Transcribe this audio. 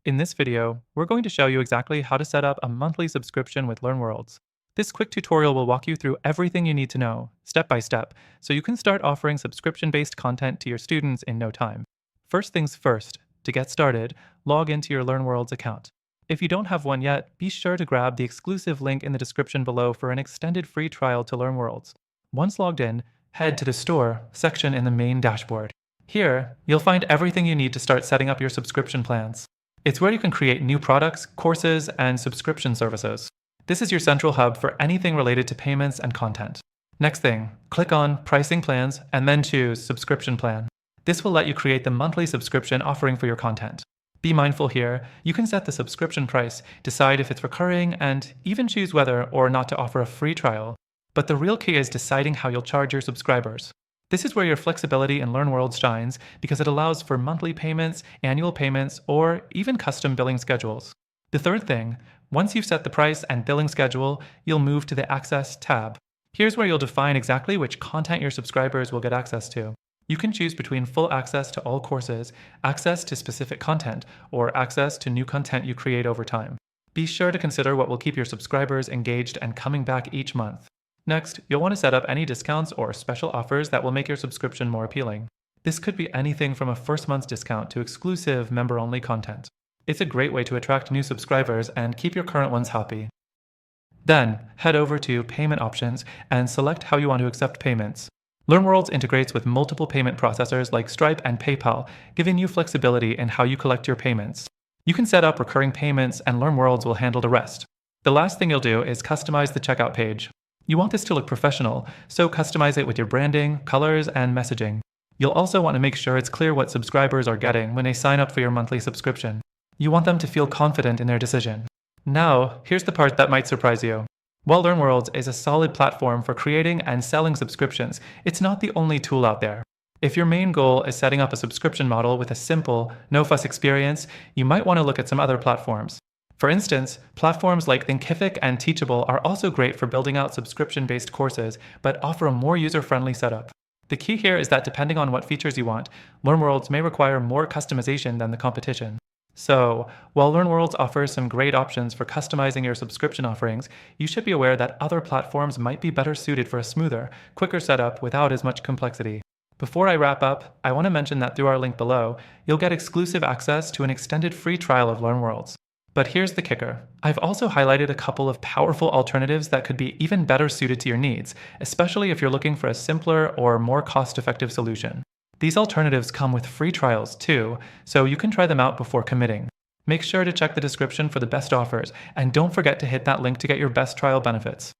In this video, we're going to show you exactly how to set up a monthly subscription with LearnWorlds. This quick tutorial will walk you through everything you need to know, step by step, so you can start offering subscription-based content to your students in no time. First things first, to get started, log into your LearnWorlds account. If you don't have one yet, be sure to grab the exclusive link in the description below for an extended free trial to LearnWorlds. Once logged in, head to the Store section in the main dashboard. Here, you'll find everything you need to start setting up your subscription plans. It's where you can create new products, courses, and subscription services. This is your central hub for anything related to payments and content. Next thing, click on Pricing Plans and then choose Subscription Plan. This will let you create the monthly subscription offering for your content. Be mindful here, you can set the subscription price, decide if it's recurring, and even choose whether or not to offer a free trial. But the real key is deciding how you'll charge your subscribers. This is where your flexibility in LearnWorlds shines because it allows for monthly payments, annual payments, or even custom billing schedules. The third thing, once you've set the price and billing schedule, you'll move to the Access tab. Here's where you'll define exactly which content your subscribers will get access to. You can choose between full access to all courses, access to specific content, or access to new content you create over time. Be sure to consider what will keep your subscribers engaged and coming back each month. Next, you'll want to set up any discounts or special offers that will make your subscription more appealing. This could be anything from a first month's discount to exclusive member-only content. It's a great way to attract new subscribers and keep your current ones happy. Then, head over to Payment Options and select how you want to accept payments. LearnWorlds integrates with multiple payment processors like Stripe and PayPal, giving you flexibility in how you collect your payments. You can set up recurring payments and LearnWorlds will handle the rest. The last thing you'll do is customize the checkout page. You want this to look professional, so customize it with your branding, colors, and messaging. You'll also want to make sure it's clear what subscribers are getting when they sign up for your monthly subscription. You want them to feel confident in their decision. Now, here's the part that might surprise you. While LearnWorlds is a solid platform for creating and selling subscriptions, it's not the only tool out there. If your main goal is setting up a subscription model with a simple, no-fuss experience, you might want to look at some other platforms. For instance, platforms like Thinkific and Teachable are also great for building out subscription-based courses, but offer a more user-friendly setup. The key here is that depending on what features you want, LearnWorlds may require more customization than the competition. So, while LearnWorlds offers some great options for customizing your subscription offerings, you should be aware that other platforms might be better suited for a smoother, quicker setup without as much complexity. Before I wrap up, I want to mention that through our link below, you'll get exclusive access to an extended free trial of LearnWorlds. But here's the kicker. I've also highlighted a couple of powerful alternatives that could be even better suited to your needs, especially if you're looking for a simpler or more cost-effective solution. These alternatives come with free trials too, so you can try them out before committing. Make sure to check the description for the best offers, and don't forget to hit that link to get your best trial benefits.